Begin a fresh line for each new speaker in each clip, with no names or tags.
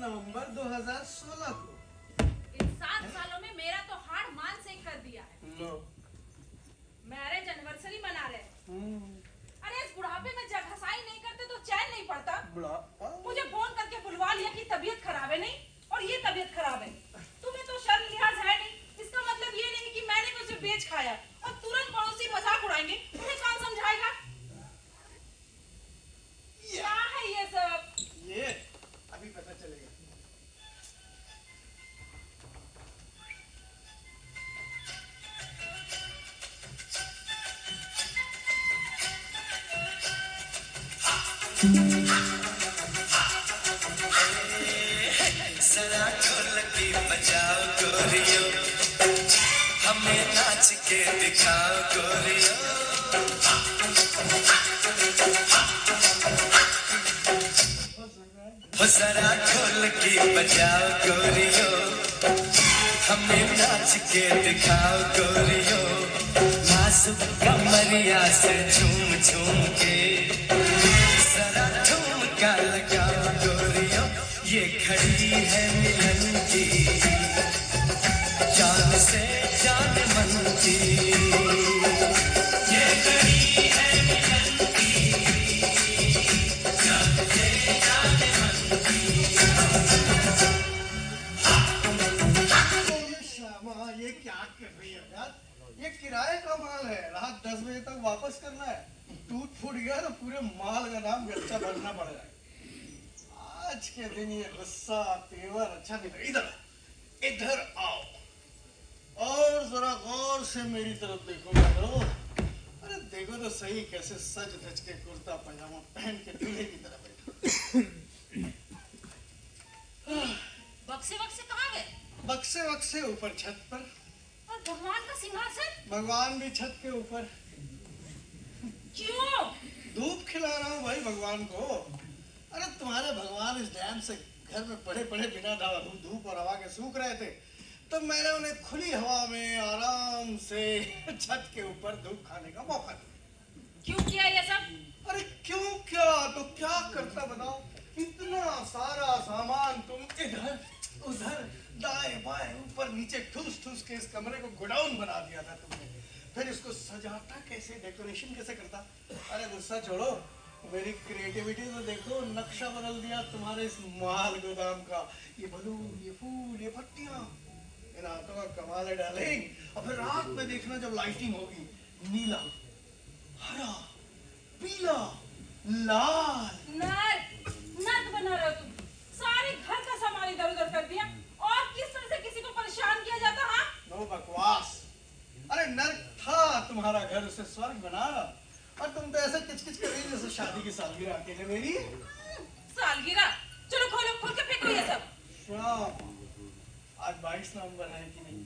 नवंबर 2016 को।
इन 7 सालों में मेरा तो हाड़ मान सेक कर दिया है। मैरिज एनिवर्सरी मना रहे। अरे इस बुढ़ापे में जब हंसाई नहीं करते तो चैन नहीं पड़ता। मुझे फोन करके बुलवा लिया कि तबीयत खराब है नहीं और ये तबीयत खराब है। तुम्हें तो शर्म लिहाज है नहीं। इसका मतलब ये नहीं कि मैंने भी उसे बेच खाया और तुरंत पड़ोसी मजाक उड़ाएंगे। उन्हें कौन समझाएगा? क्या है ये सब?
ये अभी पता चलेगा।
जरा ढोलकी बजाओ गोरियो, हमें नाच के दिखाओ गोरियो। हो जरा ढोलकी बजाओ गोरियो, हमें नाच के दिखाओ गोरियो। नाजुक कमरिया से झूम झूम के जरा ठुमका लगाओ गोरियो। ये घड़ी है मिलन की, जान से जान मन की। ये घड़ी है मिलन की, जान से जान मन की।
श्यामा, ये क्या कर रही है यार? ये किराए का माल है, रात 10 बजे तक वापस करना है। टूट फूट गया तो पूरे माल का नाम गच्चा भरना पड़ेगा। आज के दिन ये गुस्सा तेवर अच्छा नहीं लगा। इधर इधर आओ और जरा गौर से मेरी तरफ देखो करो। अरे देखो तो सही कैसे सज धज के कुर्ता पजामा पहन के दूल्हे की तरह बैठा।
बक्से वक्से कहाँ गए?
बक्से वक्से ऊपर छत पर।
और भगवान का सिंहासन?
भगवान भी छत के ऊपर।
क्यों?
धूप खिला रहा हूँ भाई भगवान को। अरे तुम्हारे भगवान इस डैम से घर में पड़े पड़े बिना धूप और हवा के सूख रहे थे, तो मैंने उन्हें खुली हवा में आराम से छत के ऊपर धूप खाने का मौका दिया।
क्यों किया ये सब?
अरे क्यों क्या तो क्या करता बताओ? इतना सारा सामान तुम इधर उधर दाएं बाएं ऊपर नीचे ठूस ठूस के इस कमरे को गोडाउन बना दिया था तुमने। फिर इसको सजाता कैसे, डेकोरेशन कैसे करता? अरे गुस्सा छोड़ो, मेरी क्रिएटिविटी तो देखो। नक्शा बदल दिया तुम्हारे इस माल गोदाम का। ये बलून, ये फूल, ये पत्तियां, इन हाथों का कमाल है डार्लिंग। और फिर रात में देखना जब लाइटिंग होगी, नीला, हरा, पीला, लाल।
नर्क बना रहे हो तुम। सारे घर का सामान इधर उधर कर दिया। और किस तरह से किसी को परेशान किया जाता? हाँ,
नो बकवास। अरे नर्क था तुम्हारा घर, उसे स्वर्ग बना। और तुम तो ऐसे किचकिच कर रही जैसे शादी की सालगिरह आती है मेरी।
सालगिरह? चलो खोलो, खोल के फेंको ये सब।
श्याम, आज 22 नवंबर है कि नहीं?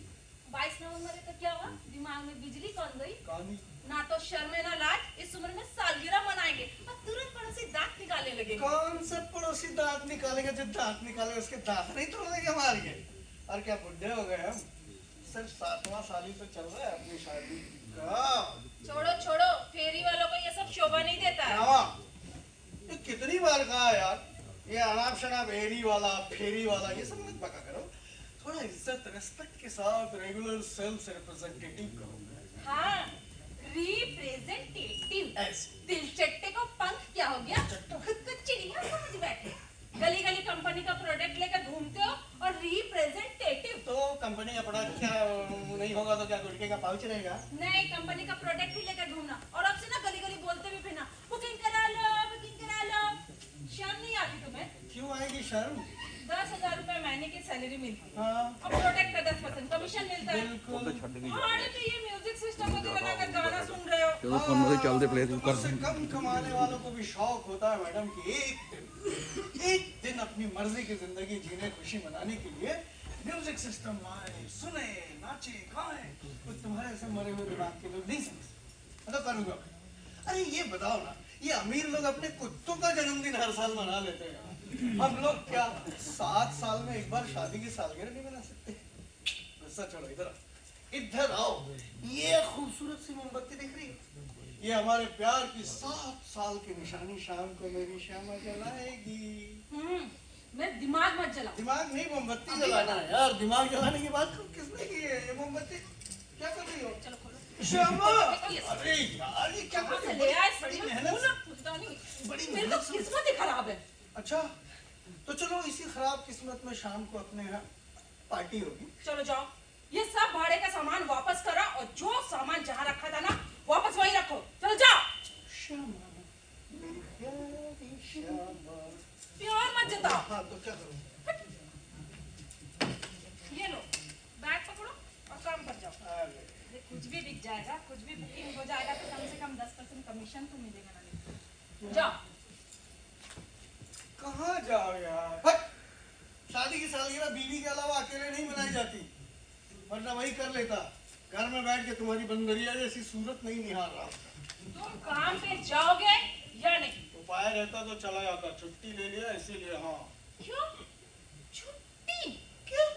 22 नवंबर है तो क्या हुआ? दिमाग में बिजली कौन गई?
कौन?
ना तो शर्म है ना लाज। इस उम्र में सालगिरह मनाएंगे और तुरंत पड़ोसी दांत निकालने लगे।
कौन से पड़ोसी दांत निकालेगा? जो दांत निकाले उसके दांत नहीं तोड़ेंगे हमारे। और क्या बुढ़े हो गए हम? सिर्फ 7वां साल ही तो चल रहा है अपनी शादी का।
छोड़ो फेरी वालों को ये सब शोभा नहीं देता है।
ये कितनी बार कहा यार, ये अनाप शनाप एरी वाला फेरी वाला ये सब मत बका करो। थोड़ा इज्जत रेस्पेक्ट के साथ रेगुलर सेल्स रिप्रेजेंटेटिव करो।
हाँ, रिप्रेजेंटेटिव।
ऐसे
दिल चट्टे को पंख क्या हो गया? खुद को चिड़िया समझ बैठे। गली गली कंपनी का प्रोडक्ट लेकर घूमते हो और रिप्रेजेंटेटिव।
तो कंपनी का प्रोडक्ट क्या नहीं होगा तो क्या गुटके का पाउच रहेगा?
नहीं, कंपनी का प्रोडक्ट ही लेकर घूमना। और अब से ना गली गली बोलते भी फिरना, बुकिंग करा लो, बुकिंग करा लो। शर्म नहीं आती तुम्हें?
क्यों आएगी शर्म?
10,000 रुपए महीने की सैलरी मिलती है
हाँ
और प्रोडक्ट का 10% कमीशन मिलता है।
बिल्कुल।
हमारे तो ये म्यूजिक सिस्टम को लगाकर गाना सुन रहे हो।
चलो फोन में चल दे प्ले कर
उससे कम कमाने वालों को भी शौक होता है मैडम कि एक दिन अपनी मर्जी की जिंदगी जीने, खुशी मनाने के लिए म्यूजिक सिस्टम लाए, सुने, नाचे, गाए। तो तुम्हारे ऐसे मरे हुए दिमाग के लोग नहीं समझते। मतलब करूंगा। अरे ये बताओ ना, ये अमीर लोग अपने कुत्तों का जन्मदिन हर साल मना लेते हैं, हम लोग क्या 7 साल में एक बार शादी की सालगिरह नहीं मना सकते? गुस्सा छोड़ो, इधर आओ, इधर आओ। ये खूबसूरत सी मोमबत्ती दिख रही है? ये हमारे प्यार की 7 साल की निशानी शाम को मेरी श्यामा जलाएगी।
मेरे दिमाग मत जलाओ।
दिमाग नहीं, मोमबत्ती जलाना है यार। दिमाग जलाने की बात किसने की है? ये मोमबत्ती क्या कर रही हो?
चलो खोलो।
श्यामा, अरे यार ये क्या
कहाँ
कर
से
रही
ले
हो?
आए?
बड़ी
सच में
मेहनत
फूल और फूलदानी।
बड़ी
मेरी तो
मेहनत से-
किस्मत ही खराब है।
अच्छा, तो चलो इसी खराब किस्मत में शाम को अपने यहाँ पार्टी होगी।
चलो जाओ, ये सब भाड़े का सामान वापस करो और जो सामान जहाँ रखा था ना वापस वहीं रखो। चलो जाओ।
श्यामा, मेरी प्यारी श्यामा।
प्यार मत जताओ।
हाँ तो क्या करूँ?
ये लो, बैग पकड़ो और काम पर जाओ।
अरे
ये कुछ भी बिक जाएगा, कुछ भी बुकिंग हो जाएगा तो कम से कम 10% कमीशन तो मिलेगा ना। जाओ।
कहाँ जाओ यार? हट! शादी की सालगिरह बीवी के अलावा अकेले नहीं मनाई जाती, वरना वही कर लेता। घर में बैठ के तुम्हारी बंदरिया जैसी सूरत नहीं निहार रहा होता।
तुम काम पे जाओगे या नहीं?
उपाय रहता तो चला जाता, छुट्टी ले लिया इसीलिए। हाँ
क्यों? छुट्टी?
क्यों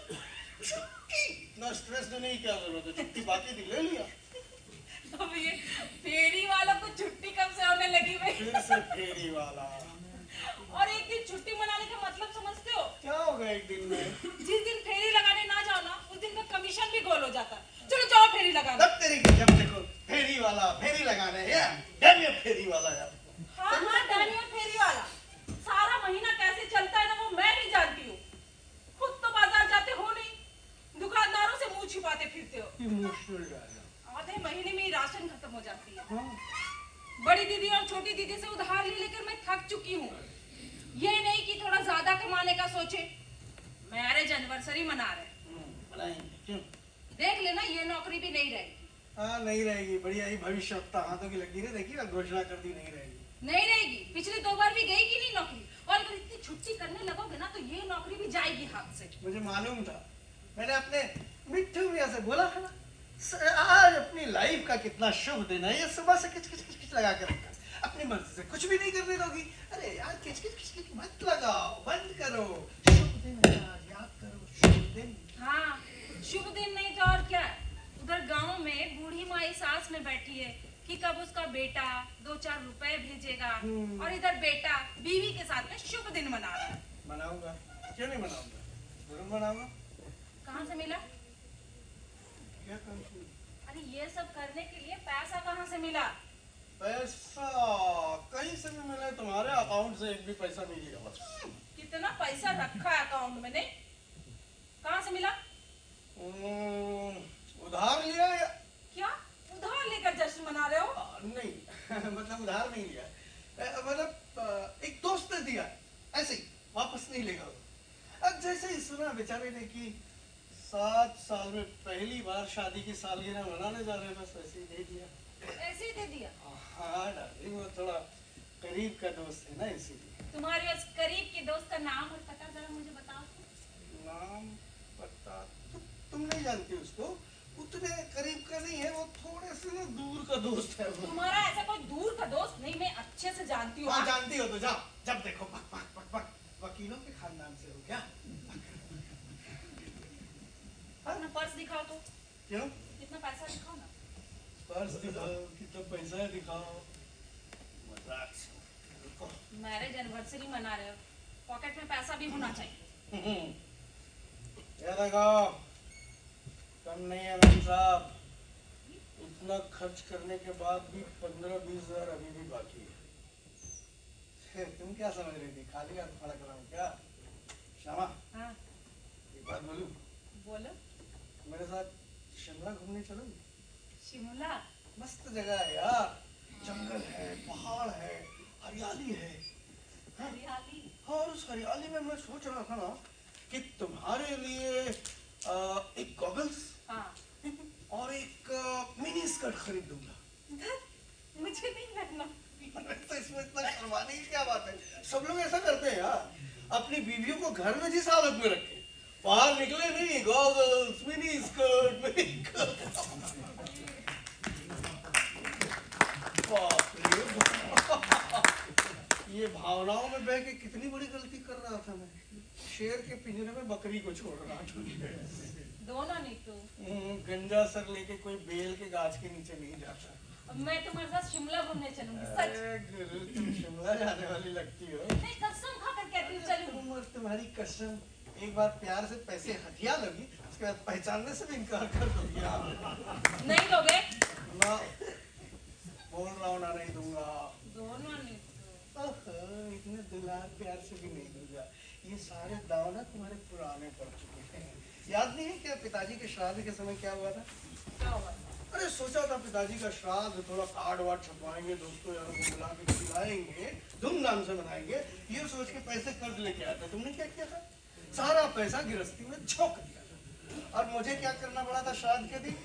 छुट्टी? इतना स्ट्रेस देने की क्या जरूरत है? छुट्टी बाकी थी, ले लिया।
अब ये फेरी वालों को छुट्टी कब से होने लगी भाई?
फिर से फेरी वाला।
और एक दिन छुट्टी मनाने का मतलब समझते हो?
क्या होगा एक दिन में?
जिस दिन फेरी लगाने ना जाओ ना उस दिन का कमीशन भी गोल हो जाता है। चलो जाओ फेरी लगाने।
तब तेरी की जब देखो फेरी वाला, फेरी लगाने यार, डैम ये फेरी वाला यार।
हाँ हाँ, डैनियल फेरी वाला। सारा महीना कैसे चलता है ना वो मैं ही जानती हूँ। खुद तो बाजार जाते हो नहीं, दुकानदारों से मुंह छिपाते फिरते हो।
Emotional dialogue.
आधे महीने में ही राशन खत्म हो जाती है।
हाँ।
बड़ी दीदी और छोटी दीदी से उधार ले लेकर मैं थक चुकी हूँ। ये नहीं कि थोड़ा ज्यादा कमाने का सोचे। मैरिज एनिवर्सरी मना रहे।
बनाएंगे क्यों?
देख लेना ये नौकरी भी नहीं रहेगी।
हाँ नहीं रहेगी, बढ़िया ही भविष्यवक्ता हाथों की लगी है, देखिए घोषणा कर दी नहीं रहेगी।
नहीं रहेगी, पिछली 2 बार भी गई कि नहीं नौकरी। और अगर इतनी छुट्टी करने लगोगे ना तो ये नौकरी भी जाएगी हाथ से।
मुझे मालूम था, मैंने अपने मिट्टू मियां से बोला था ना, आज अपनी लाइफ का कितना शुभ दिन है। ये सुबह से किच किच किच किच लगा के रखा, अपनी मर्जी से कुछ भी नहीं करने दोगी। अरे यार किच किच किच किच मत लगाओ, बंद करो। शुभ दिन है आज, याद करो शुभ दिन।
हाँ, शुभ दिन नहीं तो और क्या। उधर गांव में बूढ़ी माई सास में बैठी है कि कब उसका बेटा 2-4 रुपए भेजेगा और इधर बेटा बीवी के साथ में शुभ दिन मना रहा है।
मनाऊंगा, क्यों नहीं मनाऊंगा, जरूर मनाऊंगा।
कहाँ से मिला?
क्या करूं?
अरे ये सब करने के लिए पैसा कहाँ से मिला?
पैसा कहीं से भी मिले, तुम्हारे अकाउंट से एक भी पैसा नहीं लिया बस।
कितना पैसा रखा है अकाउंट में? नहीं, कहाँ से मिला?
उधार लिया या
क्या उधार लेकर जश्न मना रहे हो?
नहीं मतलब उधार नहीं लिया, मतलब एक दोस्त ने दिया, ऐसे ही वापस नहीं लेगा वो। अब जैसे ही सुना बेचारे ने कि 7 साल में पहली बार शादी की सालगिरह मनाने जा रहे हैं, बस वैसे ही दे दिया।
ऐसे ही दे दिया?
हाँ डार्लिंग, वो थोड़ा करीब का दोस्त है ना, इसीलिए।
तुम्हारे उस करीब के दोस्त का नाम और पता जरा मुझे बताओ।
नाम पता तुम नहीं जानती उसको, उतने करीब का नहीं है वो, थोड़े से ना दूर का दोस्त है वो।
तुम्हारा ऐसा कोई दूर का दोस्त नहीं, मैं अच्छे से जानती हूँ।
हाँ जानती हो तो जाओ, जब देखो पक पक पक पक, वकीलों के खानदान से हो क्या?
अपना पर्स दिखाओ तो।
क्यों?
कितना पैसा दिखाओ ना।
पर्स दिखाओ, कितना पैसा है दिखाओ। मजाक से रुको।
मैरिज एनिवर्सरी मना रहे हो, पॉकेट में पैसा भी होना चाहिए।
ये देखो, कम नहीं है मैम साहब, इतना खर्च करने के बाद भी 15-20 हजार अभी भी बाकी है। तुम क्या समझ रही थी, खाली हाथ खड़ा कराऊं क्या? श्यामा,
हाँ
एक बात बोलूं?
बोलो।
मेरे साथ शिमला घूमने चलोगी?
शिमला?
मस्त जगह है यार, जंगल है, पहाड़ है, हरियाली है।
हरियाली?
और उस हरियाली में मैं सोच रहा था ना कि तुम्हारे लिए एक गॉगल्स
हाँ।
और एक मिनी स्कर्ट खरीद दूंगा।
मुझे नहीं पहनना।
तो इसमें इतना शर्माने की क्या बात है? सब लोग ऐसा करते हैं यार, अपनी बीवियों को घर में जिस हालत में रखे, बाहर निकले नहीं, गॉगल्स, मिनी स्कर्ट, बाप रे बाप। ये भावनाओं में बह के कितनी बड़ी गलती कर रहा था मैं। शेर के पिंजरे में बकरी को छोड़ रहा था।
दोनों नहीं तो।
गंजा सर लेके कोई बेल के गाछ के नीचे नहीं जाता।
मैं तुम्हारे साथ शिमला घूमने चलूंगी, सच।
गुरु, तुम शिमला जाने वाली लगती हो।
नहीं, कसम खाकर कहती हूँ चलूंगी।
और तुम्हारी कसम, एक बार प्यार से पैसे हथिया लोगी, उसके बाद पहचानने से भी इनकार कर दोगी आप।
नहीं दोगे?
ना, बोल रहा हूँ ना, नहीं दूंगा।
दोनों नहीं तो।
इतने दुलार प्यार से भी नहीं दूंगा। ये सारे दाव ना तुम्हारे पुराने पड़ चुके हैं। याद नहीं है क्या पिताजी के श्राद्ध के समय क्या हुआ था?
क्या हुआ?
अरे सोचा था पिताजी का श्राद्ध, थोड़ा कार्ड वार्ड छपवाएंगे, दोस्तों यारों को बुला के खिलाएंगे, धूमधाम से मनाएंगे, ये सोच के पैसे कर्ज लेके आया था। तुमने क्या किया था? सारा पैसा गिरस्ती में झोंक दिया था। और मुझे क्या करना पड़ा था श्राद्ध के दिन?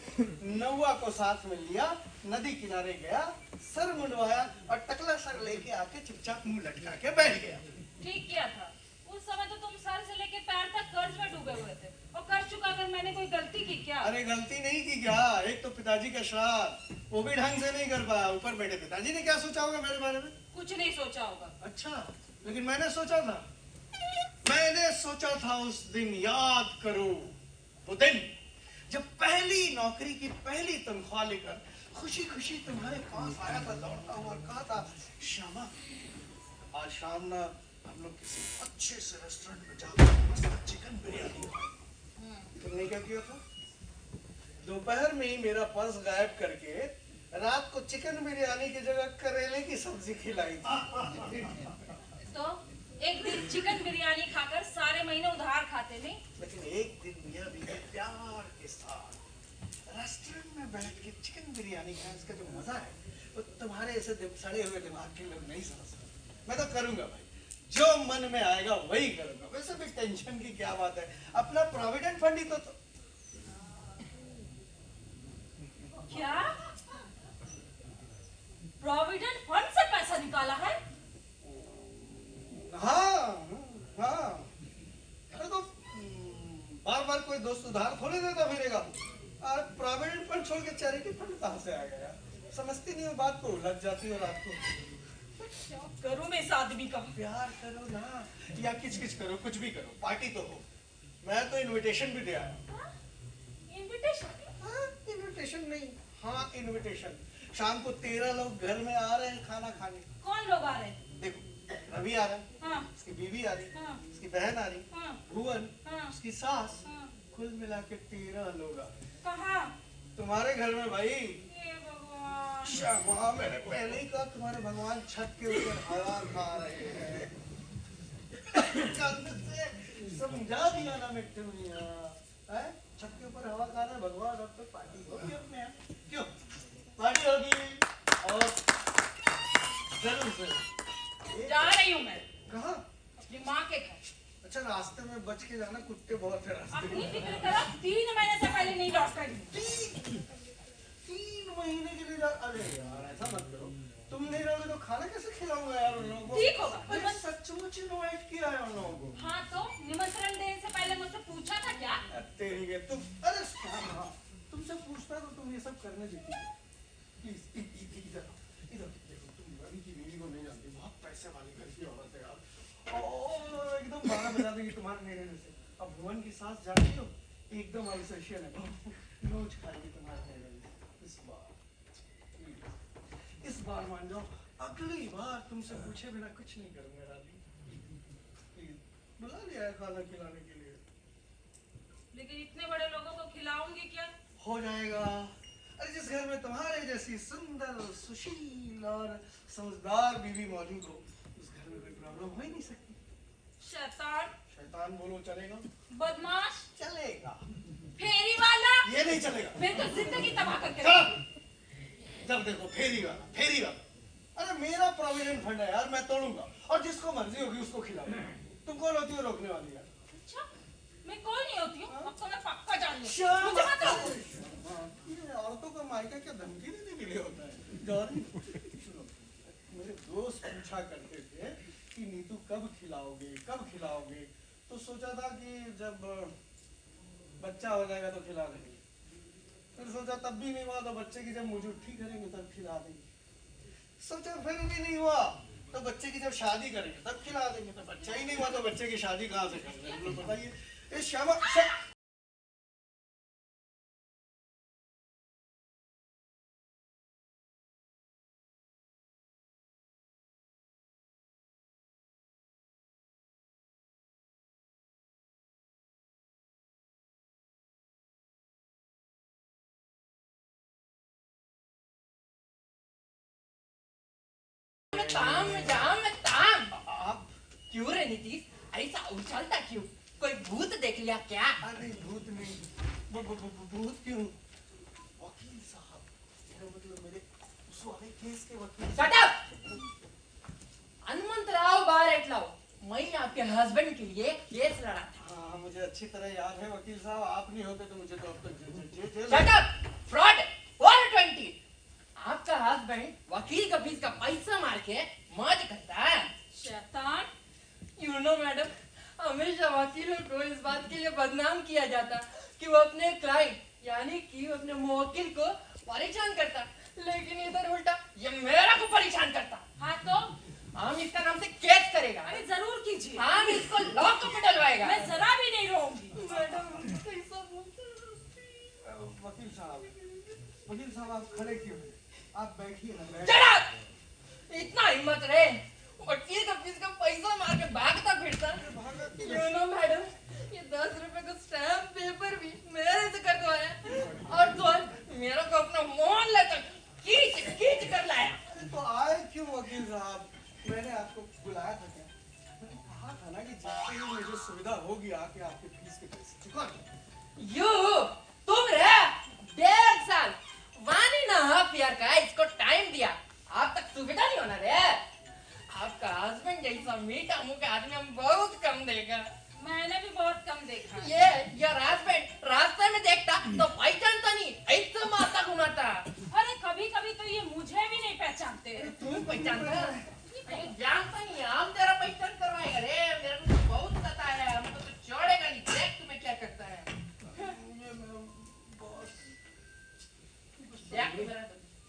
नौवा को साथ में लिया, नदी किनारे गया, सर मुंडवाया और टकला सर लेके आके चुपचाप मुंह लटका के बैठ गया।
ठीक किया था। उस समय तो तुम सर से लेके पैर तक कर्ज में डूबे हुए थे, और कर्ज चुकाकर मैंने कोई गलती की क्या?
अरे गलती नहीं की क्या? एक तो पिताजी का श्राद्ध, वो भी ढंग से नहीं कर पाया, ऊपर बैठे पिताजी ने क्या सोचा होगा मेरे बारे में?
कुछ नहीं सोचा होगा।
अच्छा, लेकिन मैंने सोचा था उस दिन, याद करो वो दिन जब पहली नौकरी की पहली तनख्वाह लेकर खुशी खुशी तुम्हारे पास आया था, दौड़ता हुआ, कहा था, श्यामा आज शाम ना हम लोग किसी अच्छे से रेस्टोरेंट में जाकर चिकन बिरयानी खाएं। तुमने क्या किया था? दोपहर में ही मेरा पर्स गायब करके रात को चिकन बिरयानी की जगह करेले की सब्जी खिलाई थी।
तो एक दिन चिकन बिरयानी खाकर सारे महीने उधार खाते नहीं?
लेकिन एक दिन मियां बीवी प्यार के साथ रेस्टोरेंट में बैठ के चिकन बिरयानी खाने, इसका जो मजा है वो तुम्हारे ऐसे सड़े हुए दिमाग के लोग नहीं समझ सकते। मैं तो करूंगा भाई, जो मन में आएगा वही करूंगा। वैसे भी टेंशन की क्या बात है, अपना प्रोविडेंट फंड ही तो
क्या? प्रोविडेंट फंड से पैसा निकाला है?
हाँ हाँ। अरे तो बार बार कोई दोस्त उधार थोड़े देता फिरेगा। और प्रोविडेंट फंड छोड़ के चैरिटी फंड कहाँ से आ गया? समझती नहीं हो बात को, लग जाती हो रात को।
क्या करूं मैं इस आदमी का?
प्यार करो ना, या किच किच करो, कुछ भी करो, पार्टी तो हो। मैं तो इनविटेशन भी दे आया।
इनविटेशन?
हाँ, इनविटेशन नहीं, हाँ इनविटेशन। शाम को 13 लोग घर में आ रहे हैं खाना खाने।
कौन लोग आ रहे हैं?
देखो, रवि आ रहा है,
हाँ
उसकी बीवी आ रही,
हाँ
उसकी बहन आ रही,
हाँ
भुवन,
हाँ
उसकी सास,
हाँ।
कुल मिला के 13 लोग आ रहे हैं।
कहाँ?
तुम्हारे घर में भाई।
हे भगवान।
श्यामा, मैंने पहले ही कहा तुम्हारे भगवान छत के ऊपर हवा खा रहे हैं। कल से समझा दिया ना मिट्टू मियां, हैं? छत के ऊपर हवा खा रहे हैं भगवान, अब तो पार्टी होगी अपने यहाँ। क्यों? पार्टी होगी और जरूर से।
जा रही हूँ मैं
कहाँ?
अपनी माँ के घर।
अच्छा, रास्ते में बच के जाना, कुत्ते बहुत है रास्ते
अपनी
में।
फिक्र करो, 3 महीने से पहले नहीं लौट कर।
3 महीने के लिए अरे यार ऐसा मत करो, तुम नहीं रहोगे तो खाना कैसे खिलाऊंगा यार उन लोगों को?
ठीक होगा।
अरे सचमुच इनवाइट किया है उन लोगों को।
हाँ तो निमंत्रण देने से पहले मुझसे पूछा था क्या?
तेरी के तुम, अरे हाँ, तुमसे पूछता तो तुम ये सब करने देती। प्लीज इधर इधर देखो, तुम रवि की बीवी को नहीं जानती, बहुत पैसे वाली घर की औरत है यार, और एकदम 12 बजा देगी तुम्हारे निर्णय से। अब भुवन की सास जानती हो, एकदम अल्सेशियन है, रोज खाएगी तुम्हारे निर्णय। इस बार मान जाओ, अगली बार तुमसे पूछे बिना कुछ नहीं करूंगा रानी। प्लीज बुला लिया है खाना खिलाने के लिए।
लेकिन इतने बड़े लोगों को खिलाऊंगी क्या?
हो जाएगा। अरे जिस घर में तुम्हारे जैसी सुंदर, सुशील और समझदार बीवी मौजूद हो, उस घर में कोई प्रॉब्लम हो ही नहीं सकती।
शैतान,
शैतान बोलो चलेगा?
बदमाश,
चलेगा।
फेरी वाला,
ये नहीं चलेगा।
फिर तो जिंदगी तबाह करके
चलो।
रखेगी।
जब देखो फेरी वाला, फेरी वाला। अरे मेरा प्रोविडेंट फंड है यार, मैं तोड़ूंगा और जिसको मर्जी होगी उसको खिलाऊंगा। तुम कौन होती हो रोकने वाली यार?
अच्छा, मैं कोई नहीं होती हूँ, अब तो मैं पक्का जान लूँ।
शाबाश।
मुझे मत रोको।
ये औरतों का मायका क्या धमकी देने के लिए होता है? जॉर्नी, सुनो, मेरे दोस्त पूछा करते थे कि नीतू कब खिलाओगे, कब खिलाओगे? तो सोचा था कि जब बच्चा हो जाएगा तो खिला देंगे। फिर सोचा तब भी नहीं हुआ तो बच्चे की जब मुझे करेंगे तब खिला देंगे। सोचा फिर भी नहीं हुआ तो बच्चे की जब शादी करेंगे तब खिला देंगे। तो बच्चा ही नहीं हुआ तो बच्चे की शादी कहाँ से करेंगे? हम लोग बताइए। ये श्यामा
ताम जाम ताम
आप
क्यों रे नीतीश ऐसा उछलता क्यों? कोई भूत देख लिया क्या?
अरे भूत नहीं, भूत क्यों? वकील साहब, मेरा मतलब मेरे उस वाले केस के वकील।
Shut up! हनुमंतराव बारेटलाव, मैं आपके हस्बैंड के लिए केस लड़ा था।
हाँ मुझे अच्छी तरह याद है वकील साहब, आप नहीं होते तो मुझे तो अब तक जेल।
Shut up! फ्रॉड 420। आपका हस्बैंड वकील का फीस का पैसा मार के मौज करता है।
शैतान,
यू नो मैडम, हमेशा वकीलों को इस बात के लिए बदनाम किया जाता कि वो अपने क्लाइंट यानी कि अपने मुवक्किल को परेशान करता, लेकिन इधर उल्टा ये मेरा को परेशान करता।
हाँ तो
हम इसका नाम से केस करेगा।
अरे जरूर कीजिए।
हम इसको लॉक में डलवाएगा।
मैं जरा भी नहीं रोऊंगी।
मैडम कैसा बोलते हैं?
वकील साहब आप खड़े क्यों हैं? आप बैठिए ना।
Shut up! इतना हिम्मत रहे वकील का फीस का पैसा मार के भागता फिरता। यू नो मैडम, ये 10 रुपए का स्टैम्प पेपर भी मेरे से कटवाया और तो मेरे को अपना मोहन लेकर खींच कर लाया।
तो आए क्यों वकील साहब? मैंने आपको बुलाया था क्या? मैंने कहा था ना कि जैसे ही मुझे सुविधा होगी आके आपके फीस के पैसे चुका दूंगा।
यू तुम रे 1.5 साल 1.5 ईयर का इसको टाइम दिया, आप तक सुविधा नहीं होना रे। आपका हस्बैंड जैसा मीठा मुंह का आदमी हम बहुत कम देगा।
मैंने भी बहुत कम देखा।
ये योर हस्बैंड रास्ते में देखता तो पहचानता नहीं, ऐसा मारता घुमाता।
अरे कभी कभी तो ये मुझे भी नहीं पहचानते।
तुम पहचानता? मैं जानता नहीं, हम तेरा पहचान करवाएगा रे। मेरे को तो बहुत पता है, हमको तो छोड़ेगा नहीं। देख तुम्हें क्या करता है। देख मेरा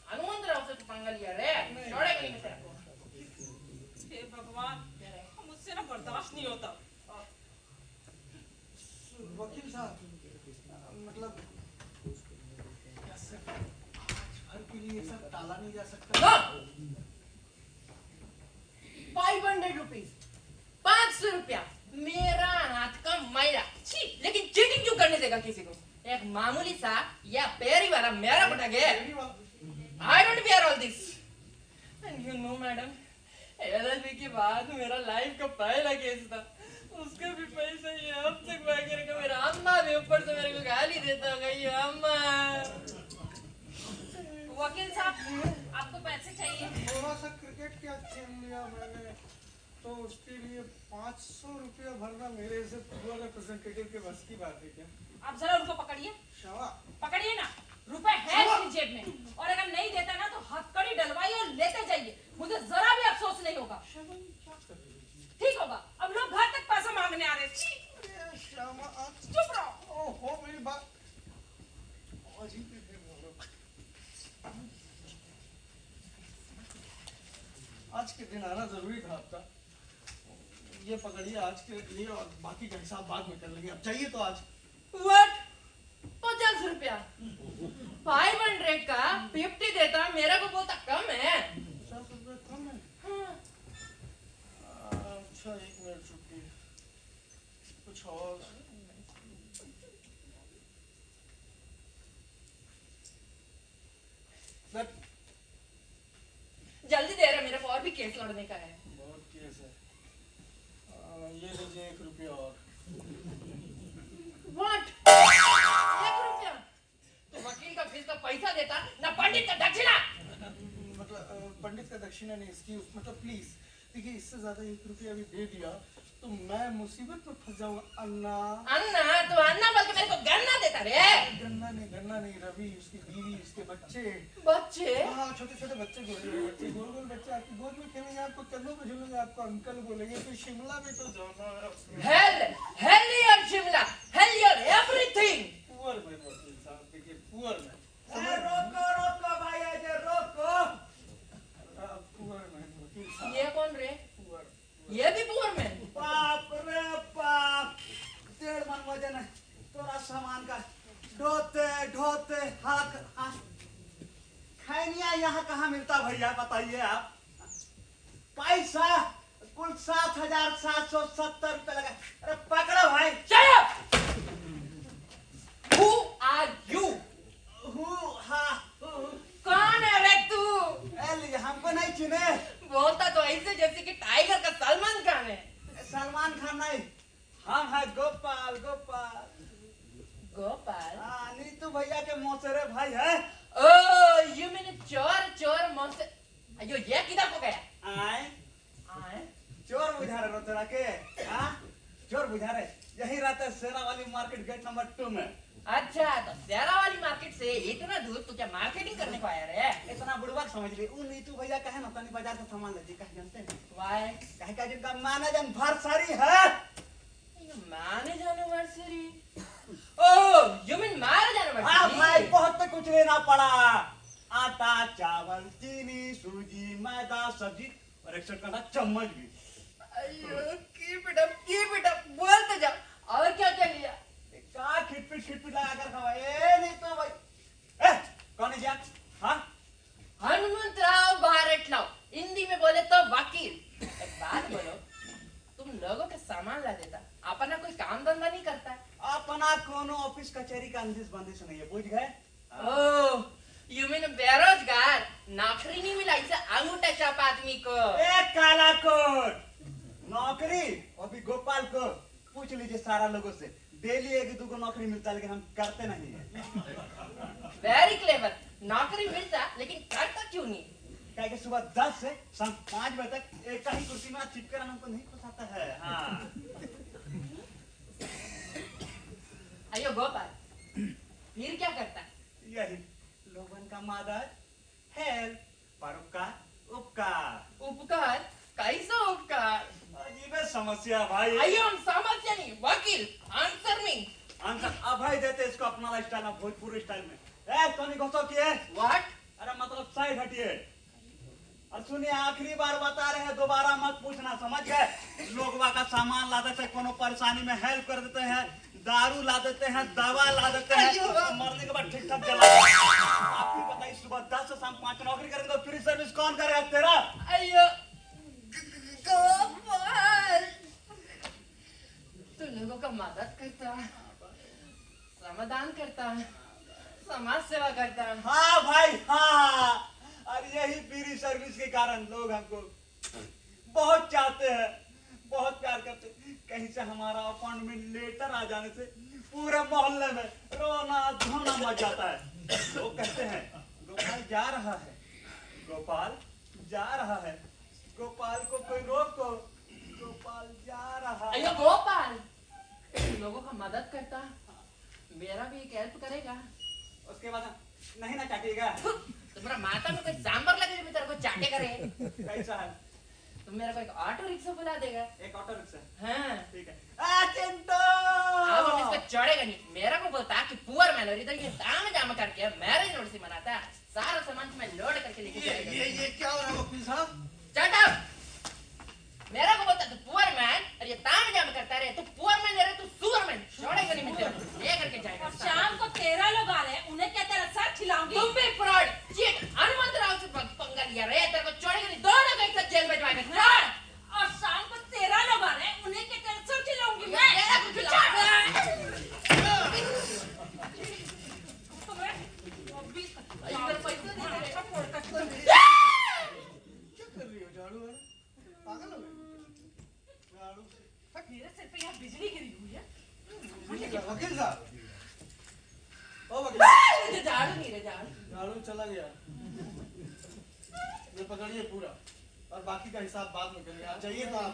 हनुमंतराव से तो पंगा लिया रे, छोड़ेगा नहीं मैं तेरे को।
हे भगवान, मुझसे ना बर्दाश्त नहीं होता।
वकील साहब मतलब कैसे आज भर के लिए सब टाला नहीं जा सकता?
नो 500 रुपीज 500 रुपया मेरा हाथ का मैला। छी, लेकिन चीटिंग क्यों करने देगा किसी को? एक मामूली सा या पेरी वाला मेरा पटक है। I don't bear all this. And you know madam, LLB के बाद मेरा लाइफ का पहला केस था, उसका भी पैसा ये अब तक वगैरह का। मेरा अम्मा भी ऊपर से मेरे को गाली देता होगा, ये अम्मा।
वकील साहब, आपको पैसे चाहिए?
थोड़ा सा क्रिकेट क्या खेल लिया मैंने, तो उसके लिए 500 रुपया भरना मेरे से फुटबॉल रिप्रेजेंटेटिव के बस की बात है क्या?
आप जरा उनको पकड़िए।
शाबाश।
पकड़िए ना, रुपए है इसकी जेब में, और अगर नहीं देता ना तो हथकड़ी डलवाइए और लेते जाइए। मुझे जरा भी अफसोस नहीं होगा। ठीक होगा, अब लोग घर तक पैसा मांगने आ रहे हैं। छी,
श्यामा
चुप रहो।
ओहो मेरी बात अजीब है। आज के दिन आना जरूरी था आपका। ये पकड़िए आज के लिए और बाकी का हिसाब बाद में कर लेंगे। अब चाहिए तो आज।
What? 50 रुपया 500 का 50 देता, मेरा को बोलता कम है।
50 रुपये कम है?
हाँ।
अच्छा एक मिनट रुकिए। कुछ और सर,
जल्दी दे रहे, मेरे को और भी केस लड़ने का है।
बहुत केस है। ये लीजिए 1 रुपया और।
What? 1 रुपया? तो वकील का फीस का पैसा देता ना, पंडित का दक्षिणा।
मतलब पंडित का दक्षिणा नहीं, इसकी मतलब प्लीज देखिए, इससे ज्यादा 1 रुपया भी दे दिया तो मैं मुसीबत में फंस जाऊंगा। अन्ना
अन्ना तो अन्ना बोल के मेरे को गन्ना देता रे।
गन्ना नहीं, रवि, उसकी बीवी, उसके बच्चे।
बच्चे?
हाँ, छोटे छोटे बच्चे, गोल गोल बच्चे आपकी गोद में खेलेंगे, आपको कंधों पे झूलेंगे, आपको अंकल बोलेंगे। तो शिमला में तो जाना है।
Hell your Shimla, hell your everything.
Poor में वकील साहब, देखिए पुअर में।
रोको भाई, ऐसे रोको।
पुअर में वकील साहब।
ये कौन रे?
पुअर।
ये भी पुअर में?
बाप रे बाप, 1.5 मन वजन है तोरा सामान का। ढोते हाथ खैनिया यहाँ कहाँ मिलता भैया, बताइए आप। पैसा कुल 7,770 रुपए लगा। अरे पकड़ो भाई।
Shut up! Who are you? कौन है रे तू?
हमको नहीं चिने।
बोलता तो ऐसे जैसे कि टाइगर का सलमान खान है।
सलमान खान नहीं, हम है गोपाल।
गोपाल?
हाँ, नीतू भैया के मौसेरे भाई है।
Oh, you mean चोर मौसे? अयो, ये किधर को गया? आए?
चोर बुझा रहे तेरा के? हाँ, चोर बुझा रहे। यही रहते है शेरा वाली मार्केट, गेट नंबर 2 में।
अच्छा, तो शेरा वाली मार्केट से इतना दूर तू क्या मार्केटिंग करने को आया रे?
इतना बुड़बक समझ ली। उन नीतू भैया कहे ना तनी बाजार से सामान लेती, कहे जानते हैं?
Why?
कहे का जिनका मैनेजर भरसारी है।
Marriage anniversary? Oh, you mean marriage anniversary?
हाँ भाई, बहुत कुछ लेना पड़ा। आटा, चावल, चीनी, सूजी, मैदा, सब्जी और 1 का चम्मच भी।
अयो, keep it up, बोलते जाओ। और क्या लिया?
का खिटपिट लगा कर खावा। ए नहीं तो भाई। कौन है जी? हाँ,
हनुमंतराव भारतलाव, हिंदी में बोले तो वकील। एक बात बोलो, तुम लोगों के सामान ला देता, अपना कोई काम धंधा नहीं करता है?
अपना कोनो ऑफिस कचहरी का अंदिश बंदिश नहीं है, बुझ गए?
ओह, you mean बेरोजगार, नौकरी नहीं मिला इसे अंगूठा छाप आदमी को।
एक काला कोट नौकरी अभी गोपाल को पूछ लीजिए सारा लोगों से, डेली 1-2 नौकरी मिलता है, लेकिन हम करते नहीं है।
वेरी क्लेवर, नौकरी मिलता लेकिन करता क्यों नहीं?
क्या कि सुबह 10 से शाम 5 बजे तक एक ही कुर्सी में चिपके रहना हमको नहीं पोसाता है। हाँ,
अयो गोपाल, फिर क्या करता है?
यही लोगन का मदद, हेल्प, परोपकार, उपकार।
उपकार? कैसा उपकार?
अजीब समस्या भाई।
अयो, हम समझते नहीं, वकील, आंसर मी।
आंसर अभय देते इसको अपना स्टाइल में, भोजपुरी स्टाइल में। टोनी घोसो किए?
व्हाट?
अरे मतलब साइड हटिए और सुनिए, आखिरी बार बता रहे हैं, दोबारा मत पूछना, समझ गए? लोग का सामान ला देते हैं, कोनो परेशानी में हेल्प कर देते हैं, दारू ला देते हैं, दवा ला देते हैं, मरने के बाद ठीक ठाक जला देते हैं। आप ही बताइए, सुबह 10 से शाम 5 नौकरी करेंगे तो फ्री सर्विस कौन करेगा तेरा?
अयो गोपाल, तू लोगों का मदद करता, समाधान करता, समाज सेवा करता।
हाँ भाई, हाँ। और यही फ्री सर्विस के कारण लोग हमको बहुत चाहते हैं, बहुत प्यार करते हैं। कहीं से हमारा अपॉइंटमेंट लेटर आ जाने से पूरे मोहल्ले में रोना धोना मच जाता है। लोग कहते हैं गोपाल जा रहा है, गोपाल जा रहा है, गोपाल को कोई रोको, गोपाल जा रहा है।
अयो गोपाल, तू लोगों का मदद करता, मेरा भी एक हेल्प करेगा?
उसके बाद नहीं ना चाटेगा?
तुम्हारा माता में कोई सांबर लगे जो तेरे को चाटे करे?
कैसा है?
तुम मेरे को एक ऑटो रिक्शा बुला देगा?
एक ऑटो रिक्शा?
हाँ।
ठीक है। चिंटू!
अब हम इसको चढ़ेगा नहीं, मेरा को बोलता कि पुअर मैन और इधर ये दाम जाम करके मैरिज एनिवर्सरी मनाता, सारा सामान मैं लोड करके लेके जाएगा।
ये क्या हो रहा है वकील साहब?
Shut up! मेरा को बोलता तू पुअर मैन और ये ताम जाम करता रहे, तू पुअर मैन है, तू सुअर मैन, छोड़ेगा नहीं मैं तेरे को, ले करके जाएगा।
और शाम को 13 लोग आ रहे हैं, उन्हें क्या तेरा सर खिलाऊंगी?
तुम भी फ्रॉड, चीट, हनुमंतराव से पंगा लिया रे, तेरे को छोड़ेगा नहीं, दोनों को एक साथ जेल भिजवाएगा।
और शाम को 13 लोग आ रहे हैं, उन्हें क्या तेरा सर खिलाऊंगी मैं?
मेरा को
मेरे सिर पे यहाँ बिजली गिरी हुई है।
वकील साहब, ओ वकील साहब,
मुझे झाड़ू नहीं रे झाड़ू।
झाड़ू चला गया। ये पकड़िए पूरा, और बाकी का हिसाब बाद में करेंगे। आप चाहिए तो आप।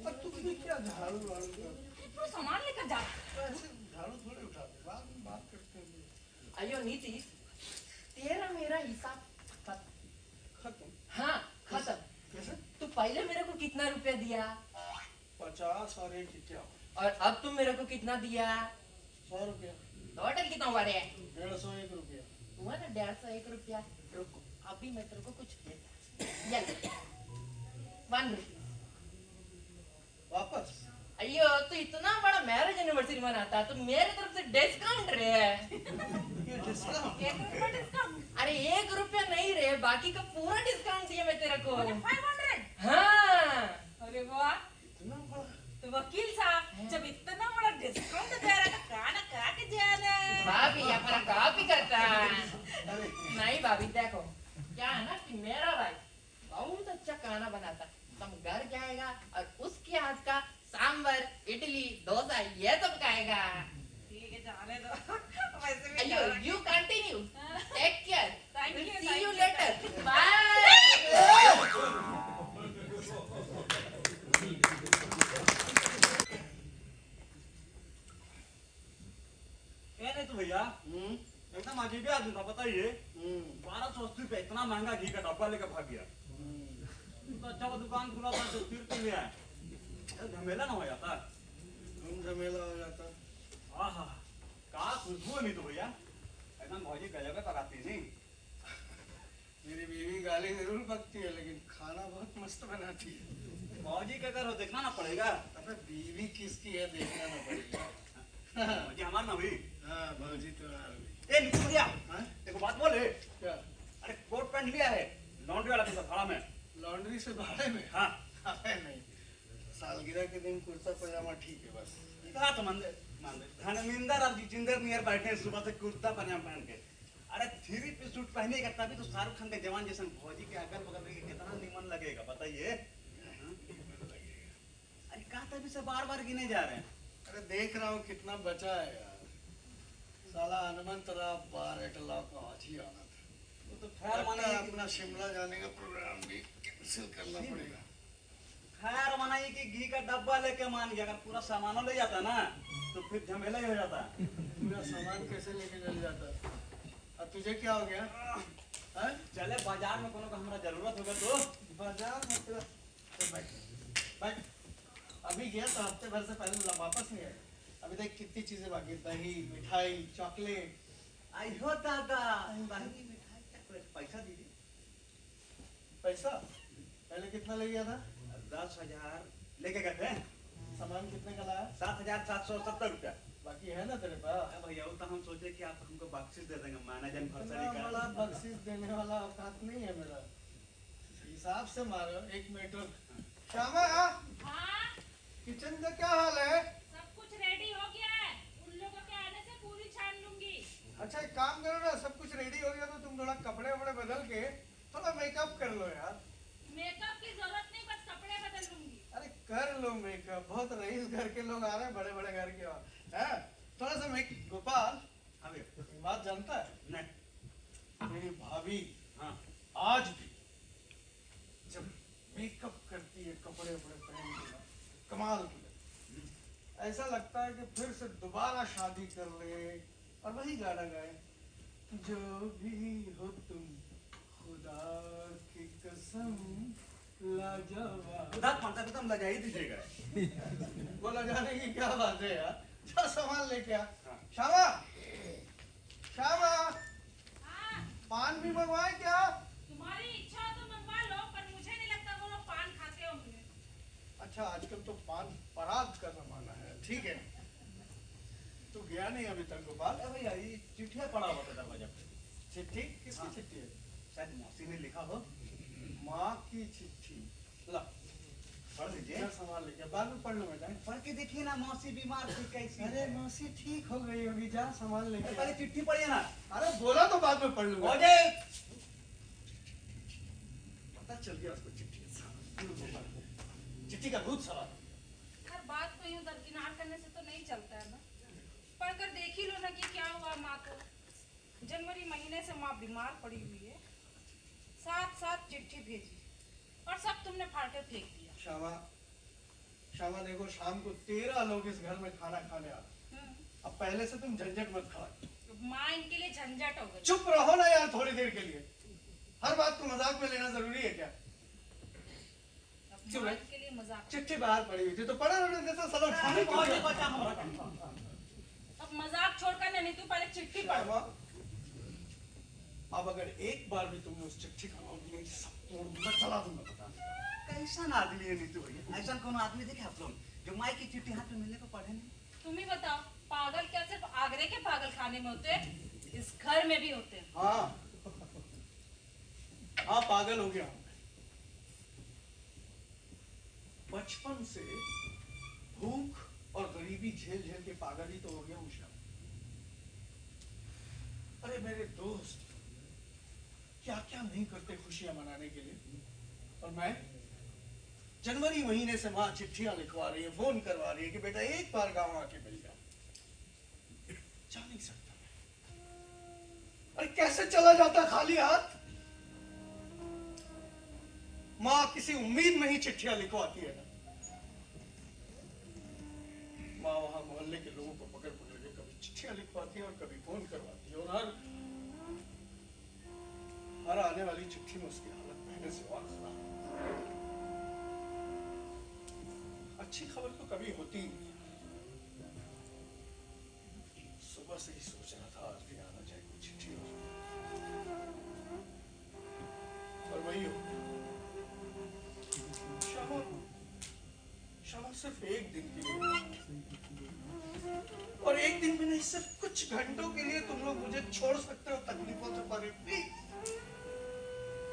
और तुमने क्या झाड़ू वाड़ू का?
तू सामान लेकर जा।
ऐसे झाड़ू थोड़े उठाते, बाद में बात करते हैं।
अयो नीतीश, तेरा मेरा हिसाब
खत्म।
हाँ खत्म।
कैसे?
तू पहले मेरे को कितना रुपया दिया
50 और 1 क्या?
और अब तुम मेरे को कितना दिया?
100 रुपया।
टोटल कितना हुआ रे?
150 1 रुपया।
हुआ ना 150 1 रुपया। रुको अभी मैं तेरे को कुछ देता। ये ले 1 रुपया।
वापस?
अयो तो इतना बड़ा मैरिज एनिवर्सरी मनाता तो मेरे तरफ से डिस्काउंट रे।
ये डिस्काउंट?
1 रुपया डिस्काउंट।
अरे 1 रुपया नहीं रे, बाकी का पूरा डिस्काउंट दिया मैं तेरे को।
500।
हाँ
अरे वाह,
इतना बड़ा?
तो वकील साहब जब इतना बड़ा डिस्काउंट दे रहा है तो खाना खा के जाना।
भाभी अपना कॉपी करता।
अरे
नहीं भाभी देखो क्या है ना कि मेरा भाई बहुत अच्छा खाना बनाता। तुम घर जाएगा और उसके हाथ का सांबर इडली डोसा ये सब खाएगा।
ठीक है, जाने दो। वैसे भी
अयो
जाना-
you continue take care
Thank you,
see
thank
you
you.
Later bye.
ये नहीं तो भैया एकदम अजीब आदमी था, बताइए 1280 रुपये इतना महंगा घी का डब्बा लेकर भाग गया। तो अच्छा वो दुकान खुला था तो फिर क्यों ले आए? ये झमेला ना हो जाता।
हम झमेला हो जाता।
आहा का खुशबू है नहीं तो भैया, एकदम भौजी गजब पकाती नहीं।
मेरी बीवी गाली जरूर बकती है, लेकिन खाना बहुत मस्त बनाती है।
भौजी का घर हो देखना ना पड़ेगा।
अबे बीवी किसकी है देखना ना पड़ेगा।
भौजी हमारा ना हुई।
हाँ भौजी तो आ रही।
ए निकल भैया,
हाँ?
देखो बात बोले।
क्या?
अरे कोट पैंट लिया है लॉन्ड्री वाला के भाड़ा में।
लॉन्ड्री से भाड़े में?
हाँ
अबे नहीं, सालगिरह के दिन कुर्ता पजामा ठीक है बस।
कहा तो मान दे धर्मेंद्र और जितेंद्र नियर बैठे हैं सुबह से कुर्ता पजामा पहन के। अरे 3 पीस सूट पहनेगा तभी तो शाहरुख खान के जवान जैसा भौजी के अगल बगल में कितना निमन लगेगा बताइए। अरे कहा तभी से बार बार गिने जा रहे हैं।
अरे देख रहा हूँ कितना बचा है यार। साला हनुमंत राव बार एटला को आज ही आना था।
वो तो खैर
लगता है
मानिए
अपना शिमला जाने का प्रोग्राम भी कैंसिल करना पड़ेगा।
खैर मनाइए कि घी का डब्बा लेके मान गया, अगर पूरा सामान ले जाता ना तो फिर झमेला ही हो जाता।
पूरा सामान कैसे लेके चल जाता? अब तुझे क्या हो गया? हाँ?
चले बाजार में कोनो का हमारा जरूरत होगा तो
बाजार में तेरा तो बैठ। अभी गया तो हफ्ते भर से पहले वापस नहीं आया। अभी तक कितनी चीजें बाकी, दही मिठाई चॉकलेट।
आई हो दादा दही मिठाई का पैसा दीजिए।
पैसा पहले कितना ले गया था?
10,000 लेके गए थे।
सामान कितने का लाया?
7,770 रुपया।
बाकी है ना तेरे पास?
अरे भैया वो तो हम सोचे कि आप हमको बख्शिश दे देंगे मैनेजर
इतना
भरसड़ी
बड़ा
का।
बख्शीश देने वाला औकात नहीं है मेरा। हिसाब से मारो। 1 मिनट और। श्यामा
हाँ,
किचन का क्या हाल है?
सब कुछ रेडी हो गया है। उन लोगों के आने से पूरी छान लूंगी।
अच्छा एक काम करो ना, सब कुछ रेडी हो गया तो तुम थोड़ा कपड़े वपड़े बदल के थोड़ा मेकअप कर लो यार।
मेकअप की जरूरत नहीं, बस कपड़े बदल लूंगी।
अरे कर लो मेकअप, बहुत रईस घर के लोग आ रहे हैं, बड़े बड़े घर के हैं। थोड़ा सा मेक। गोपाल
अबे
एक बात जानता है?
नहीं।
मेरी भाभी
हाँ
आज भी जब मेकअप करती है कपड़े वपड़े पहन के ना, कमाल की लगती है। ऐसा लगता है कि फिर से दोबारा शादी कर ले और वही गाना गाए, जो भी हो तुम खुदा की कसम लाजवाब।
उधर पंखा तो लगा ही दीजिएगा।
वो लगाने की क्या बात है यार? जा सामान लेके आ।
हाँ।
श्यामा श्यामा
हाँ,
पान भी मंगवाए क्या?
तुम्हारी इच्छा हो तो मंगवा लो, पर मुझे नहीं लगता वो लोग पान खाते होंगे।
अच्छा आजकल तो पान पराग का जमाना है। ठीक है, तू गया नहीं अभी तक गोपाल?
अरे भैया ये चिट्ठियाँ पड़ा हुआ था दरवाजा पे।
चिट्ठी किसकी
हाँ।
चिट्ठी है?
शायद मौसी ने लिखा हो।
माँ की चिट्ठी। ला
पढ़ लीजिए।
क्या सामान लेके बाद में पढ़ लो बेटा।
पढ़ के देखिए ना मौसी बीमार थी कैसी
अरे
है।
मौसी ठीक हो गई होगी, जा सामान लेके
पहले
आ।
चिट्ठी पढ़िए ना।
अरे बोला तो बाद में पढ़ लूंगा।
हो जाए। पता चल गया उसको चिट्ठी का सामान।
चिट्ठी का भूत सवार।
हर बात को यूं दरकिनार करने से तो नहीं चलता है ना। पढ़कर देख ही लो ना कि क्या हुआ माँ को। जनवरी महीने से माँ बीमार पड़ी हुई है, 7 चिट्ठी भेजी और सब तुमने फाड़ कर फेंक दिया।
श्यामा, श्यामा देखो, शाम को 13 लोग इस घर में खाना खाने आ रहे। अब पहले से तुम झंझट मत खाओ।
माँ इनके लिए झंझट हो गई।
चुप रहो ना यार थोड़ी देर के लिए। हर बात को मजाक में लेना जरूरी है क्या?
अब माँ इनके लिए मजाक।
चिट्ठी बाहर पड़ी हुई थी तो पढ़ा रहने देता साला उठाने क्यों
बहुत ही
गया?
बचा हमारा।
अब मजाक छोड़कर नहीं, तू पहले चिट्ठी पढ़।
श्यामा, अब अगर एक बार भी तुमने उस चिट्ठी का नाम लिया, सब तोड़ चला दूंगा। बता
कैसा आदमी है नीतू भैया? ऐसा कौन आदमी देखे आप लोग जो माई की चिट्ठी हाथ में मिलने को पढ़े नहीं?
तुम ही बताओ, पागल क्या सिर्फ आगरे के पागल खाने में होते हैं? इस घर में भी होते हैं।
हाँ हाँ, पागल हो गया हूं मैं। बचपन से भूख और गरीबी झेल झेल के पागल ही तो हो गया हूं श्याम। अरे मेरे दोस्त क्या क्या नहीं करते खुशियां मनाने के लिए, और मैं जनवरी महीने से माँ चिट्ठियां लिखवा रही है, फोन करवा रही है कि बेटा एक बार गांव आके मिल जाओ। जा नहीं सकता। अरे कैसे चला जाता खाली हाथ? माँ किसी उम्मीद में ही चिट्ठियां लिखवाती है ना। माँ वहां मोहल्ले के लोगों को पकड़ पकड़ के कभी चिट्ठियां लिखवाती है और कभी फोन करवाती है, और हर आने वाली चिट्ठी में उसकी हालत पहले से और खराब। अच्छी खबर तो कभी होती ही नहीं। सुबह से ही सोच रहा था आज भी आना चाहिए कुछ चिट्ठी हो, और वही हो गया। शामा, शामा सिर्फ एक दिन के लिए, और एक दिन भी नहीं, सिर्फ कुछ घंटों के लिए तुम लोग मुझे छोड़ सकते हो तकलीफों से परे। प्लीज